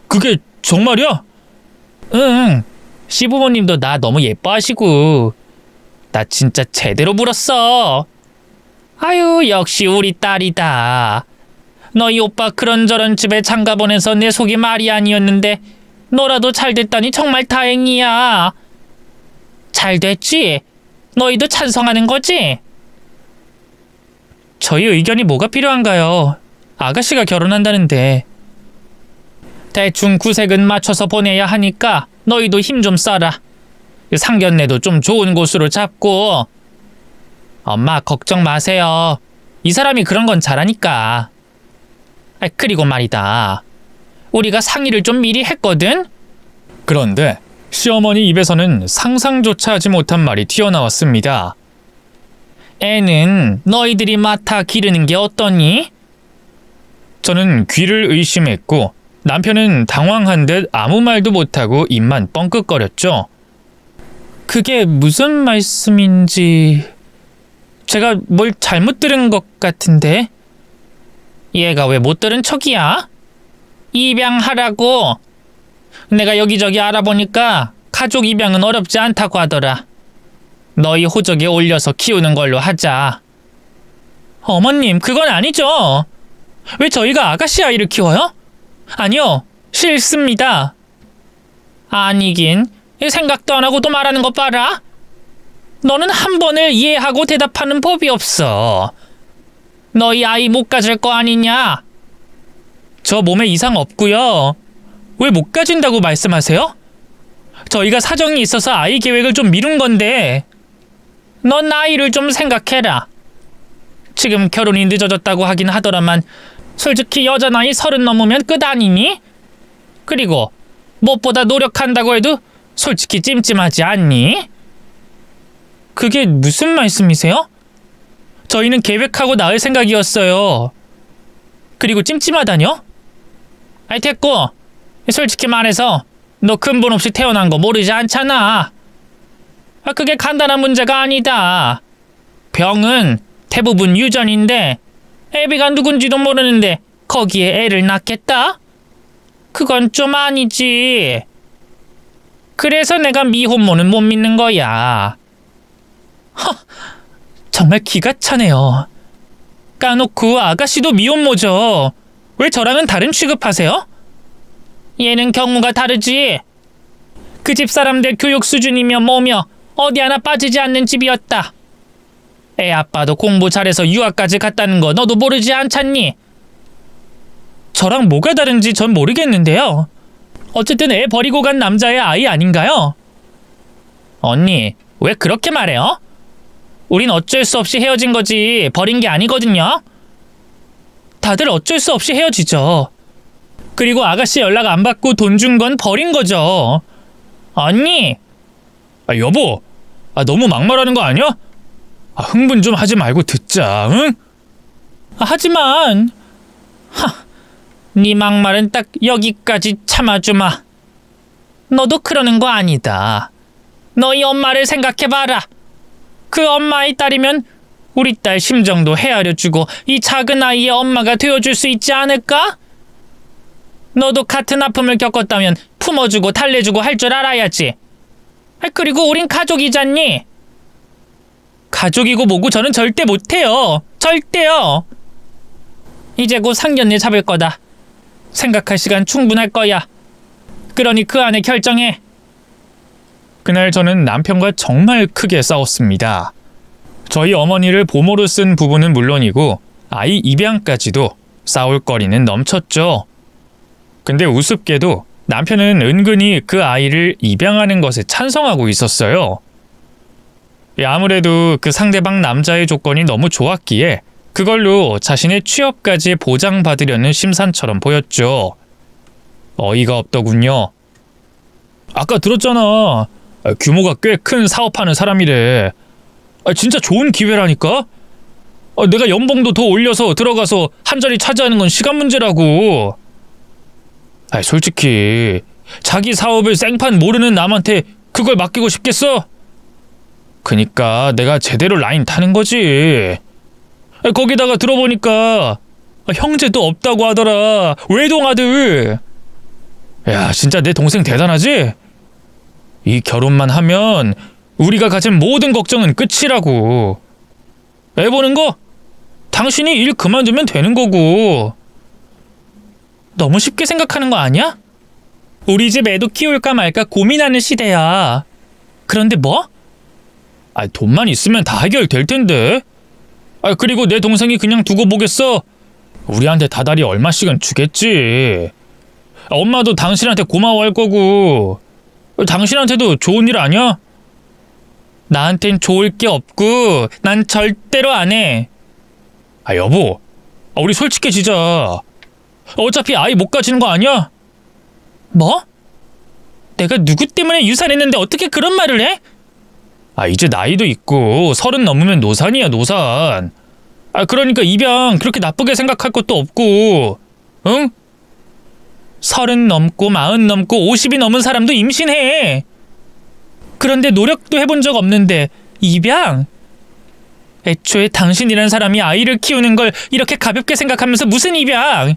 그게 정말이야? 응. 시부모님도 나 너무 예뻐하시고 나 진짜 제대로 물었어. 아유, 역시 우리 딸이다. 너희 오빠 그런저런 집에 장가 보내서 내 속이 말이 아니었는데 너라도 잘 됐다니 정말 다행이야. 잘 됐지? 너희도 찬성하는 거지? 저희 의견이 뭐가 필요한가요? 아가씨가 결혼한다는데. 대충 구색은 맞춰서 보내야 하니까 너희도 힘 좀 써라. 상견례도 좀 좋은 곳으로 잡고. 엄마, 걱정 마세요. 이 사람이 그런 건 잘하니까. 그리고 말이다. 우리가 상의를 좀 미리 했거든? 그런데 시어머니 입에서는 상상조차 하지 못한 말이 튀어나왔습니다. 애는 너희들이 맡아 기르는 게 어떠니? 저는 귀를 의심했고 남편은 당황한 듯 아무 말도 못하고 입만 뻥끗거렸죠. 그게 무슨 말씀인지... 제가 뭘 잘못 들은 것 같은데? 얘가 왜 못 들은 척이야? 입양하라고. 내가 여기저기 알아보니까 가족 입양은 어렵지 않다고 하더라. 너희 호적에 올려서 키우는 걸로 하자. 어머님, 그건 아니죠. 왜 저희가 아가씨 아이를 키워요? 아니요, 싫습니다. 아니긴, 생각도 안 하고 또 말하는 거 봐라. 너는 한 번을 이해하고 대답하는 법이 없어. 너희 아이 못 가질 거 아니냐? 저 몸에 이상 없고요. 왜 못 가진다고 말씀하세요? 저희가 사정이 있어서 아이 계획을 좀 미룬 건데. 넌 나이를 좀 생각해라. 지금 결혼이 늦어졌다고 하긴 하더라만 솔직히 여자 나이 30 넘으면 끝 아니니? 그리고 무엇보다 노력한다고 해도 솔직히 찜찜하지 않니? 그게 무슨 말씀이세요? 저희는 계획하고 낳을 생각이었어요. 그리고 찜찜하다뇨? 아이, 됐고, 솔직히 말해서 너 근본 없이 태어난 거 모르지 않잖아. 그게 간단한 문제가 아니다. 병은 대부분 유전인데 애비가 누군지도 모르는데 거기에 애를 낳겠다? 그건 좀 아니지. 그래서 내가 미혼모는 못 믿는 거야. 정말 기가 차네요. 까놓고 아가씨도 미혼모죠. 왜 저랑은 다른 취급하세요? 얘는 경우가 다르지. 그 집 사람들 교육 수준이며 뭐며 어디 하나 빠지지 않는 집이었다. 애 아빠도 공부 잘해서 유학까지 갔다는 거 너도 모르지 않잖니? 저랑 뭐가 다른지 전 모르겠는데요. 어쨌든 애 버리고 간 남자의 아이 아닌가요? 언니, 왜 그렇게 말해요? 우린 어쩔 수 없이 헤어진 거지 버린 게 아니거든요. 다들 어쩔 수 없이 헤어지죠. 그리고 아가씨 연락 안 받고 돈 준 건 버린 거죠. 언니! 여보! 너무 막말하는 거 아니야? 흥분 좀 하지 말고 듣자, 응? 하지만... 네 막말은 딱 여기까지 참아주마. 너도 그러는 거 아니다. 너희 엄마를 생각해봐라. 그 엄마의 딸이면 우리 딸 심정도 헤아려주고 이 작은 아이의 엄마가 되어줄 수 있지 않을까? 너도 같은 아픔을 겪었다면 품어주고 달래주고 할 줄 알아야지. 그리고 우린 가족이잖니. 가족이고 뭐고 저는 절대 못해요. 절대요. 이제 곧 상견례 잡을 거다. 생각할 시간 충분할 거야. 그러니 그 안에 결정해. 그날 저는 남편과 정말 크게 싸웠습니다. 저희 어머니를 보모로 쓴 부부는 물론이고 아이 입양까지도 싸울 거리는 넘쳤죠. 근데 우습게도 남편은 은근히 그 아이를 입양하는 것에 찬성하고 있었어요. 아무래도 그 상대방 남자의 조건이 너무 좋았기에 그걸로 자신의 취업까지 보장받으려는 심산처럼 보였죠. 어이가 없더군요. 아까 들었잖아. 규모가 꽤 큰 사업하는 사람이래. 진짜 좋은 기회라니까? 내가 연봉도 더 올려서 들어가서 한 자리 차지하는 건 시간 문제라고. 솔직히 자기 사업을 생판 모르는 남한테 그걸 맡기고 싶겠어? 그니까 내가 제대로 라인 타는 거지. 거기다가 들어보니까 형제도 없다고 하더라. 외동아들. 야, 진짜 내 동생 대단하지? 이 결혼만 하면 우리가 가진 모든 걱정은 끝이라고. 애 보는 거? 당신이 일 그만두면 되는 거고. 너무 쉽게 생각하는 거 아니야? 우리 집 애도 키울까 말까 고민하는 시대야. 그런데 뭐? 돈만 있으면 다 해결될 텐데. 그리고 내 동생이 그냥 두고 보겠어? 우리한테 다달이 얼마씩은 주겠지. 엄마도 당신한테 고마워할 거고. 당신한테도 좋은 일 아니야? 나한텐 좋을 게 없고 난 절대로 안 해. 여보, 우리 솔직해지자. 어차피 아이 못 가지는 거 아니야? 뭐? 내가 누구 때문에 유산했는데 어떻게 그런 말을 해? 이제 나이도 있고 30 넘으면 노산이야, 노산. 그러니까 입양 그렇게 나쁘게 생각할 것도 없고. 응? 30 넘고 40 넘고 50이 넘은 사람도 임신해. 그런데 노력도 해본 적 없는데 입양? 애초에 당신이란 사람이 아이를 키우는 걸 이렇게 가볍게 생각하면서 무슨 입양?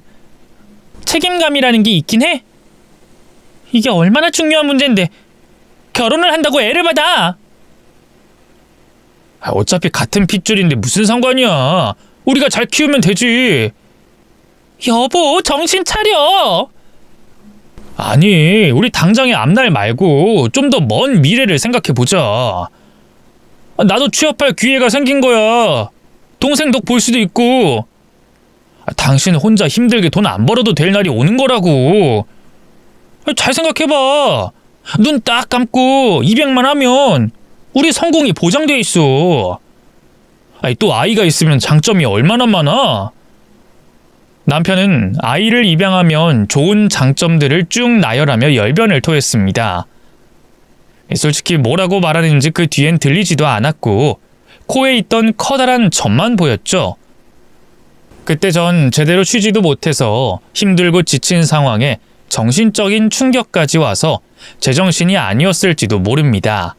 책임감이라는 게 있긴 해? 이게 얼마나 중요한 문제인데 결혼을 한다고 애를 받아. 어차피 같은 핏줄인데 무슨 상관이야. 우리가 잘 키우면 되지. 여보, 정신 차려. 아니, 우리 당장의 앞날 말고 좀 더 먼 미래를 생각해보자. 나도 취업할 기회가 생긴 거야. 동생 덕 볼 수도 있고. 당신 혼자 힘들게 돈 안 벌어도 될 날이 오는 거라고. 잘 생각해봐. 눈 딱 감고 입양만 하면 우리 성공이 보장돼 있어. 또 아이가 있으면 장점이 얼마나 많아. 남편은 아이를 입양하면 좋은 장점들을 쭉 나열하며 열변을 토했습니다. 솔직히 뭐라고 말하는지 그 뒤엔 들리지도 않았고 코에 있던 커다란 점만 보였죠. 그때 전 제대로 쉬지도 못해서 힘들고 지친 상황에 정신적인 충격까지 와서 제정신이 아니었을지도 모릅니다.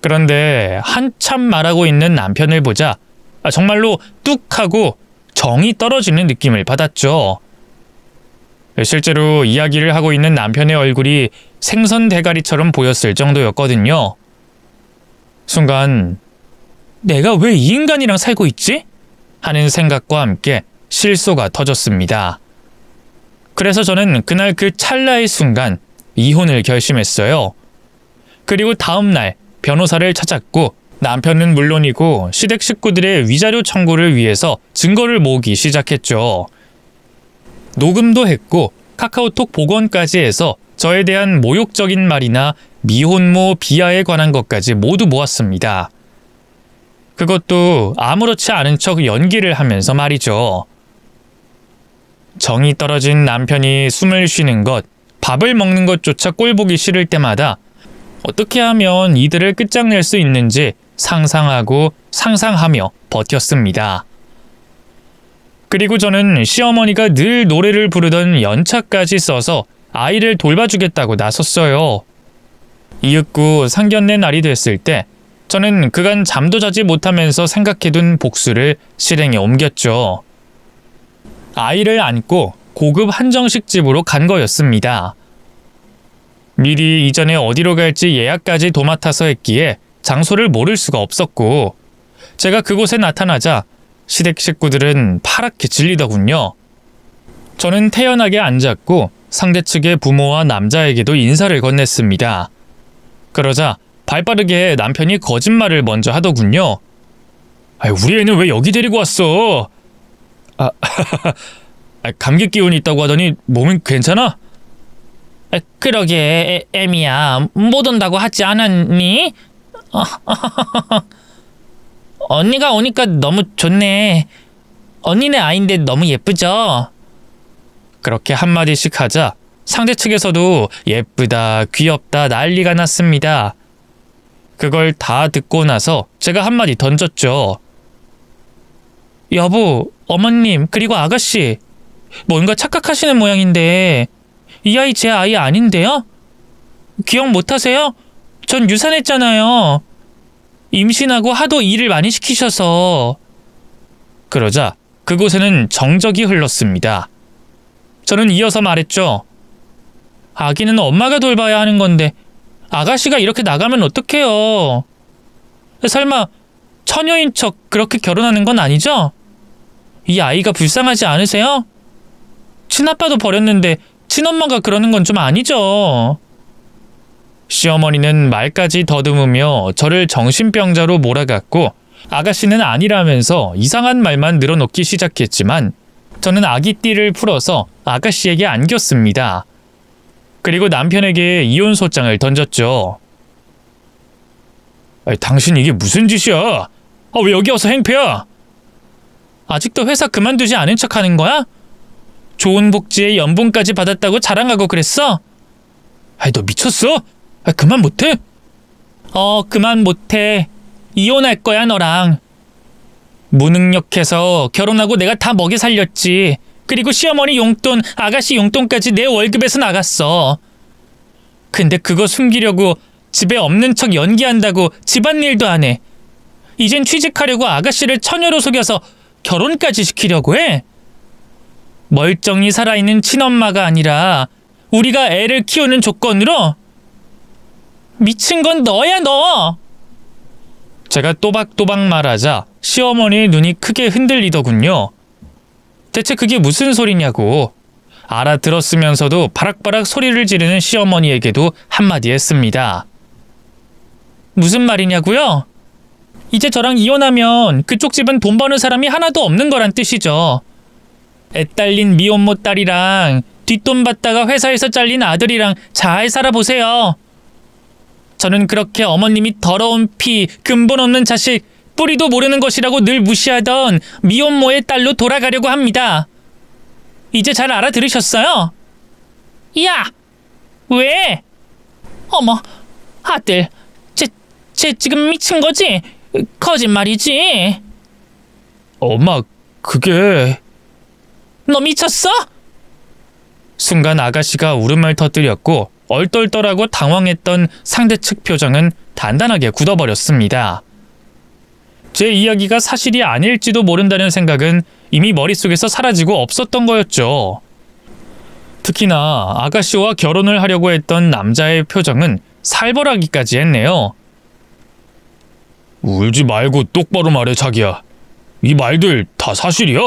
그런데 한참 말하고 있는 남편을 보자 정말로 뚝 하고 정이 떨어지는 느낌을 받았죠. 실제로 이야기를 하고 있는 남편의 얼굴이 생선 대가리처럼 보였을 정도였거든요. 순간 내가 왜 이 인간이랑 살고 있지? 하는 생각과 함께 실소가 터졌습니다. 그래서 저는 그날 그 찰나의 순간 이혼을 결심했어요. 그리고 다음 날 변호사를 찾았고 남편은 물론이고 시댁 식구들의 위자료 청구를 위해서 증거를 모으기 시작했죠. 녹음도 했고 카카오톡 복원까지 해서 저에 대한 모욕적인 말이나 미혼모 비하에 관한 것까지 모두 모았습니다. 그것도 아무렇지 않은 척 연기를 하면서 말이죠. 정이 떨어진 남편이 숨을 쉬는 것, 밥을 먹는 것조차 꼴보기 싫을 때마다 어떻게 하면 이들을 끝장낼 수 있는지 상상하고 상상하며 버텼습니다. 그리고 저는 시어머니가 늘 노래를 부르던 연차까지 써서 아이를 돌봐주겠다고 나섰어요. 이윽고 상견례 날이 됐을 때 저는 그간 잠도 자지 못하면서 생각해둔 복수를 실행에 옮겼죠. 아이를 안고 고급 한정식 집으로 간 거였습니다. 미리 이전에 어디로 갈지 예약까지 도맡아서 했기에 장소를 모를 수가 없었고 제가 그곳에 나타나자 시댁 식구들은 파랗게 질리더군요. 저는 태연하게 앉았고 상대 측의 부모와 남자에게도 인사를 건넸습니다. 그러자 발빠르게 남편이 거짓말을 먼저 하더군요. 우리 애는 왜 여기 데리고 왔어? 감기 기운이 있다고 하더니 몸은 괜찮아? 그러게 애미야 못 온다고 하지 않았니? 언니가 오니까 너무 좋네. 언니네 아인데 너무 예쁘죠? 그렇게 한마디씩 하자 상대 측에서도 예쁘다, 귀엽다 난리가 났습니다. 그걸 다 듣고 나서 제가 한마디 던졌죠. 여보, 어머님, 그리고 아가씨, 뭔가 착각하시는 모양인데 이 아이 제 아이 아닌데요? 기억 못하세요? 전 유산했잖아요. 임신하고 하도 일을 많이 시키셔서. 그러자 그곳에는 정적이 흘렀습니다. 저는 이어서 말했죠. 아기는 엄마가 돌봐야 하는 건데 아가씨가 이렇게 나가면 어떡해요? 설마 처녀인 척 그렇게 결혼하는 건 아니죠? 이 아이가 불쌍하지 않으세요? 친아빠도 버렸는데 친엄마가 그러는 건 좀 아니죠. 시어머니는 말까지 더듬으며 저를 정신병자로 몰아갔고 아가씨는 아니라면서 이상한 말만 늘어놓기 시작했지만 저는 아기띠를 풀어서 아가씨에게 안겼습니다. 그리고 남편에게 이혼 소장을 던졌죠. 당신 이게 무슨 짓이야? 왜 여기 와서 행패야? 아직도 회사 그만두지 않은 척 하는 거야? 좋은 복지에 연봉까지 받았다고 자랑하고 그랬어? 너 미쳤어? 그만 못해? 그만 못해. 이혼할 거야 너랑. 무능력해서 결혼하고 내가 다 먹여 살렸지. 그리고 시어머니 용돈, 아가씨 용돈까지 내 월급에서 나갔어. 근데 그거 숨기려고 집에 없는 척 연기한다고 집안일도 안 해. 이젠 취직하려고 아가씨를 처녀로 속여서 결혼까지 시키려고 해? 멀쩡히 살아있는 친엄마가 아니라 우리가 애를 키우는 조건으로? 미친 건 너야 너! 제가 또박또박 말하자 시어머니의 눈이 크게 흔들리더군요. 대체 그게 무슨 소리냐고. 알아들었으면서도 바락바락 소리를 지르는 시어머니에게도 한마디 했습니다. 무슨 말이냐고요? 이제 저랑 이혼하면 그쪽 집은 돈 버는 사람이 하나도 없는 거란 뜻이죠. 애 딸린 미혼모 딸이랑 뒷돈 받다가 회사에서 잘린 아들이랑 잘 살아보세요. 저는 그렇게 어머님이 더러운 피, 근본 없는 자식, 뿌리도 모르는 것이라고 늘 무시하던 미혼모의 딸로 돌아가려고 합니다. 이제 잘 알아들으셨어요? 야! 왜? 어머, 아들, 쟤 지금 미친 거지? 거짓말이지? 엄마, 그게... 너 미쳤어? 순간 아가씨가 울음을 터뜨렸고 얼떨떨하고 당황했던 상대 측 표정은 단단하게 굳어버렸습니다. 제 이야기가 사실이 아닐지도 모른다는 생각은 이미 머릿속에서 사라지고 없었던 거였죠. 특히나 아가씨와 결혼을 하려고 했던 남자의 표정은 살벌하기까지 했네요. 울지 말고 똑바로 말해 자기야. 이 말들 다 사실이야?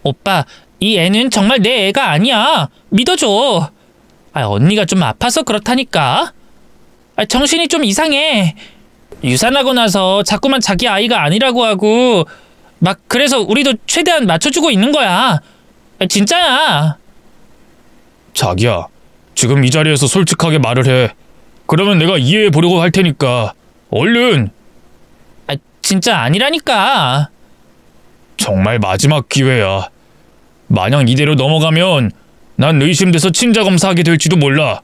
오빠, 이 애는 정말 내 애가 아니야. 믿어줘. 언니가 좀 아파서 그렇다니까. 정신이 좀 이상해. 유산하고 나서 자꾸만 자기 아이가 아니라고 하고 막 그래서 우리도 최대한 맞춰주고 있는 거야. 진짜야. 자기야, 지금 이 자리에서 솔직하게 말을 해. 그러면 내가 이해해 보려고 할 테니까. 얼른. 진짜 아니라니까. 정말 마지막 기회야. 만약 이대로 넘어가면 난 의심돼서 친자검사하게 될지도 몰라.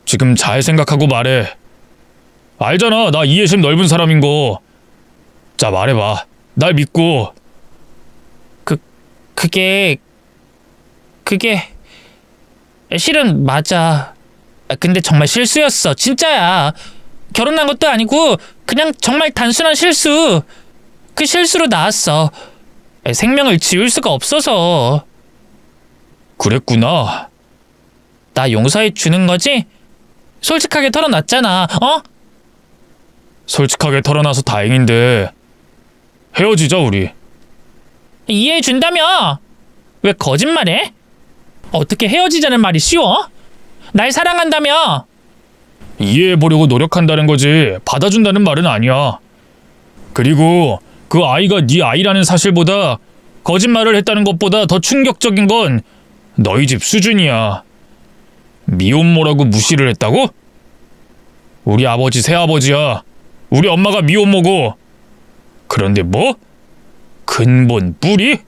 지금 잘 생각하고 말해. 알잖아, 나 이해심 넓은 사람인 거. 자, 말해봐. 날 믿고. 그게 실은 맞아. 근데 정말 실수였어. 진짜야. 결혼한 것도 아니고 그냥 정말 단순한 실수. 그 실수로 나왔어. 생명을 지울 수가 없어서. 그랬구나. 나 용서해 주는 거지? 솔직하게 털어놨잖아. 솔직하게 털어놔서 다행인데 헤어지자 우리. 이해해 준다며. 왜 거짓말해? 어떻게 헤어지자는 말이 쉬워? 날 사랑한다며. 이해해보려고 노력한다는 거지 받아준다는 말은 아니야. 그리고 그 아이가 네 아이라는 사실보다 거짓말을 했다는 것보다 더 충격적인 건 너희 집 수준이야. 미혼모라고 무시를 했다고? 우리 아버지 새아버지야. 우리 엄마가 미혼모고. 그런데 뭐? 근본 뿌리?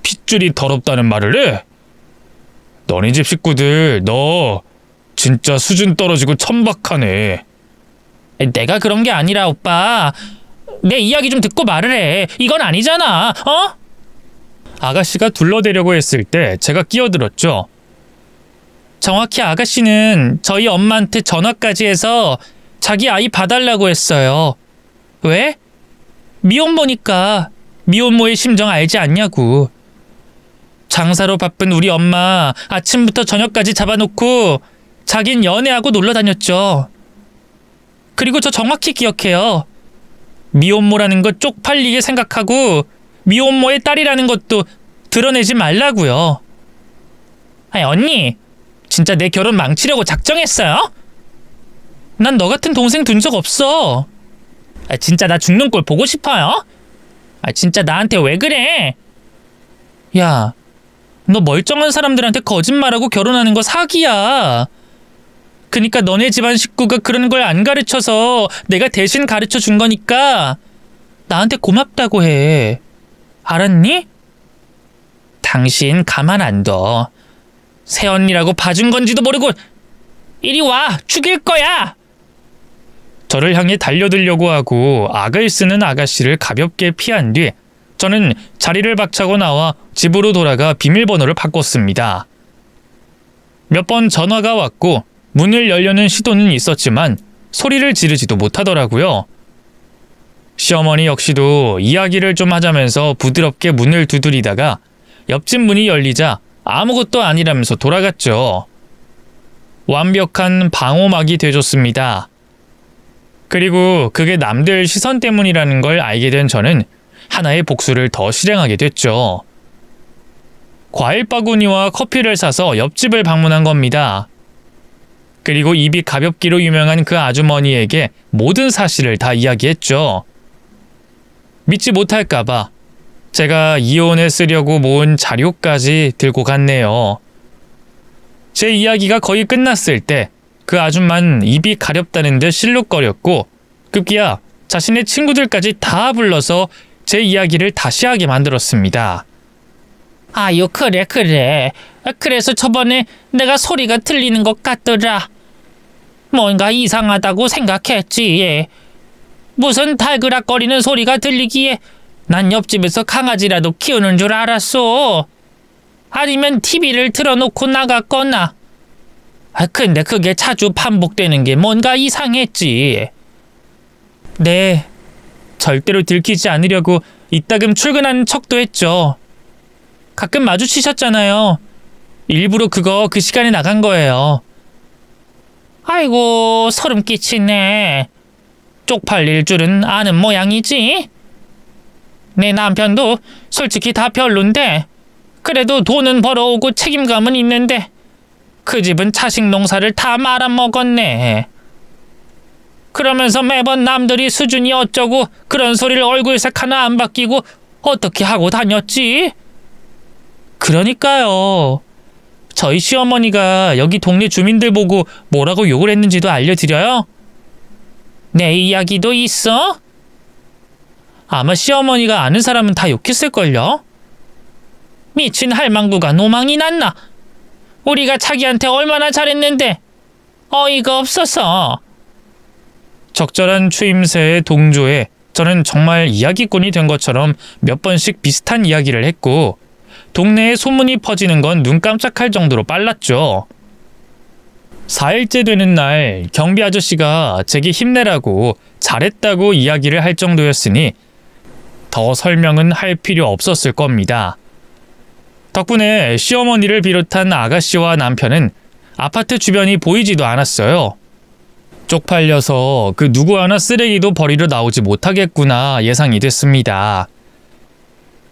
핏줄이 더럽다는 말을 해? 너네 집 식구들 너 진짜 수준 떨어지고 천박하네. 내가 그런 게 아니라 오빠. 내 이야기 좀 듣고 말을 해. 이건 아니잖아. 어? 아가씨가 둘러대려고 했을 때 제가 끼어들었죠. 정확히 아가씨는 저희 엄마한테 전화까지 해서 자기 아이 봐달라고 했어요. 왜? 미혼모니까. 미혼모의 심정 알지 않냐고. 장사로 바쁜 우리 엄마 아침부터 저녁까지 잡아놓고 자긴 연애하고 놀러 다녔죠. 그리고 저 정확히 기억해요. 미혼모라는 거 쪽팔리게 생각하고 미혼모의 딸이라는 것도 드러내지 말라고요. 아니 언니, 진짜 내 결혼 망치려고 작정했어요? 난 너 같은 동생 둔 적 없어. 진짜 나 죽는 꼴 보고 싶어요? 진짜 나한테 왜 그래? 야, 너 멀쩡한 사람들한테 거짓말하고 결혼하는 거 사기야. 그니까 너네 집안 식구가 그런 걸 안 가르쳐서 내가 대신 가르쳐 준 거니까 나한테 고맙다고 해. 알았니? 당신 가만 안 둬. 새언니라고 봐준 건지도 모르고 이리 와, 죽일 거야. 저를 향해 달려들려고 하고 악을 쓰는 아가씨를 가볍게 피한 뒤 저는 자리를 박차고 나와 집으로 돌아가 비밀번호를 바꿨습니다. 몇 번 전화가 왔고 문을 열려는 시도는 있었지만 소리를 지르지도 못하더라고요. 시어머니 역시도 이야기를 좀 하자면서 부드럽게 문을 두드리다가 옆집 문이 열리자 아무것도 아니라면서 돌아갔죠. 완벽한 방어막이 되줬습니다. 그리고 그게 남들 시선 때문이라는 걸 알게 된 저는 하나의 복수를 더 실행하게 됐죠. 과일 바구니와 커피를 사서 옆집을 방문한 겁니다. 그리고 입이 가볍기로 유명한 그 아주머니에게 모든 사실을 다 이야기했죠. 믿지 못할까봐 제가 이혼에 쓰려고 모은 자료까지 들고 갔네요. 제 이야기가 거의 끝났을 때 그 아줌만 입이 가렵다는 듯 실룩거렸고 급기야 자신의 친구들까지 다 불러서 제 이야기를 다시 하게 만들었습니다. 아유, 그래. 그래서 저번에 내가 소리가 들리는 것 같더라. 뭔가 이상하다고 생각했지. 무슨 달그락거리는 소리가 들리기에 난 옆집에서 강아지라도 키우는 줄 알았어. 아니면 TV를 틀어놓고 나갔거나. 근데 그게 자주 반복되는 게 뭔가 이상했지. 네, 절대로 들키지 않으려고 이따금 출근하는 척도 했죠. 가끔 마주치셨잖아요. 일부러 그 시간에 나간 거예요. 아이고, 소름 끼치네. 쪽팔릴 줄은 아는 모양이지. 내 남편도 솔직히 다 별론데 그래도 돈은 벌어오고 책임감은 있는데 그 집은 자식 농사를 다 말아먹었네. 그러면서 매번 남들이 수준이 어쩌고 그런 소리를 얼굴색 하나 안 바뀌고 어떻게 하고 다녔지? 그러니까요. 저희 시어머니가 여기 동네 주민들 보고 뭐라고 욕을 했는지도 알려드려요? 내 이야기도 있어? 아마 시어머니가 아는 사람은 다 욕했을걸요? 미친 할망구가 노망이 났나? 우리가 자기한테 얼마나 잘했는데 어이가 없어서. 적절한 추임새의 동조에 저는 정말 이야기꾼이 된 것처럼 몇 번씩 비슷한 이야기를 했고 동네에 소문이 퍼지는 건 눈 깜짝할 정도로 빨랐죠. 4일째 되는 날 경비 아저씨가 제게 힘내라고 잘했다고 이야기를 할 정도였으니 더 설명은 할 필요 없었을 겁니다. 덕분에 시어머니를 비롯한 아가씨와 남편은 아파트 주변이 보이지도 않았어요. 쪽팔려서 그 누구 하나 쓰레기도 버리러 나오지 못하겠구나 예상이 됐습니다.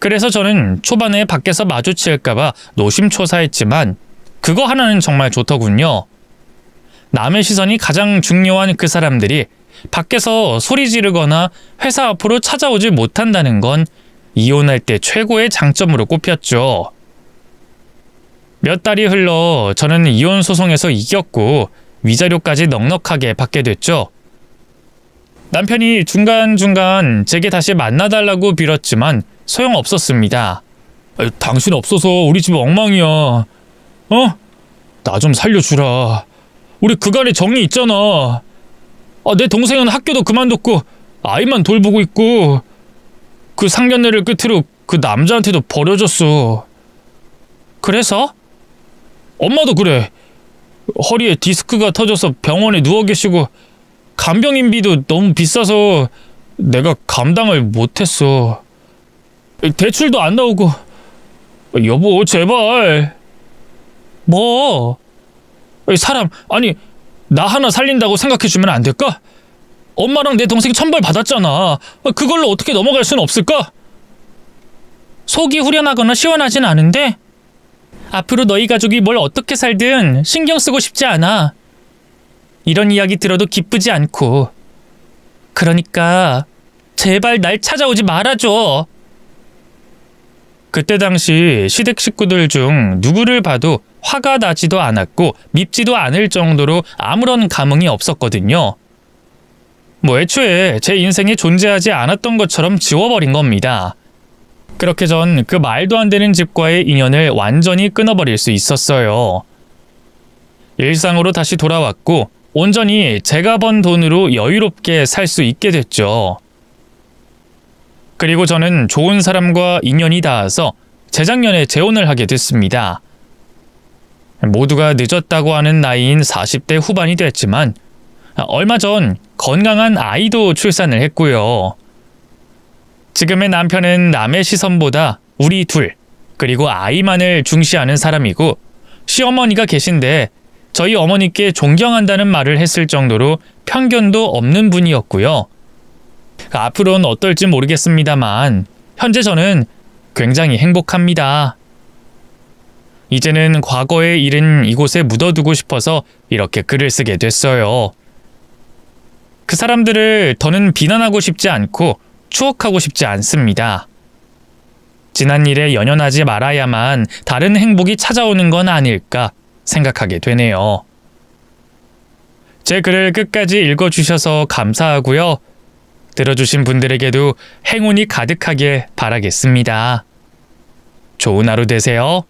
그래서 저는 초반에 밖에서 마주칠까봐 노심초사했지만 그거 하나는 정말 좋더군요. 남의 시선이 가장 중요한 그 사람들이 밖에서 소리 지르거나 회사 앞으로 찾아오지 못한다는 건 이혼할 때 최고의 장점으로 꼽혔죠. 몇 달이 흘러 저는 이혼 소송에서 이겼고 위자료까지 넉넉하게 받게 됐죠. 남편이 중간중간 제게 다시 만나달라고 빌었지만 소용없었습니다. 당신 없어서 우리 집 엉망이야. 나 좀 살려주라. 우리 그간의 정이 있잖아. 내 동생은 학교도 그만뒀고 아이만 돌보고 있고 그 상견례를 끝으로 그 남자한테도 버려졌어. 그래서? 엄마도 그래. 허리에 디스크가 터져서 병원에 누워 계시고 간병인비도 너무 비싸서 내가 감당을 못했어. 대출도 안 나오고. 여보, 제발. 뭐? 사람, 아니, 나 하나 살린다고 생각해주면 안 될까? 엄마랑 내 동생 천벌 받았잖아. 그걸로 어떻게 넘어갈 수는 없을까? 속이 후련하거나 시원하진 않은데 앞으로 너희 가족이 뭘 어떻게 살든 신경 쓰고 싶지 않아. 이런 이야기 들어도 기쁘지 않고. 그러니까 제발 날 찾아오지 말아줘. 그때 당시 시댁 식구들 중 누구를 봐도 화가 나지도 않았고 밉지도 않을 정도로 아무런 감흥이 없었거든요. 뭐 애초에 제 인생에 존재하지 않았던 것처럼 지워버린 겁니다. 그렇게 전 그 말도 안 되는 집과의 인연을 완전히 끊어버릴 수 있었어요. 일상으로 다시 돌아왔고 온전히 제가 번 돈으로 여유롭게 살 수 있게 됐죠. 그리고 저는 좋은 사람과 인연이 닿아서 재작년에 재혼을 하게 됐습니다. 모두가 늦었다고 하는 나이인 40대 후반이 됐지만 얼마 전 건강한 아이도 출산을 했고요. 지금의 남편은 남의 시선보다 우리 둘, 그리고 아이만을 중시하는 사람이고 시어머니가 계신데 저희 어머니께 존경한다는 말을 했을 정도로 편견도 없는 분이었고요. 앞으로는 어떨지 모르겠습니다만 현재 저는 굉장히 행복합니다. 이제는 과거의 일은 이곳에 묻어두고 싶어서 이렇게 글을 쓰게 됐어요. 그 사람들을 더는 비난하고 싶지 않고 추억하고 싶지 않습니다. 지난 일에 연연하지 말아야만 다른 행복이 찾아오는 건 아닐까 생각하게 되네요. 제 글을 끝까지 읽어주셔서 감사하고요. 들어주신 분들에게도 행운이 가득하길 바라겠습니다. 좋은 하루 되세요.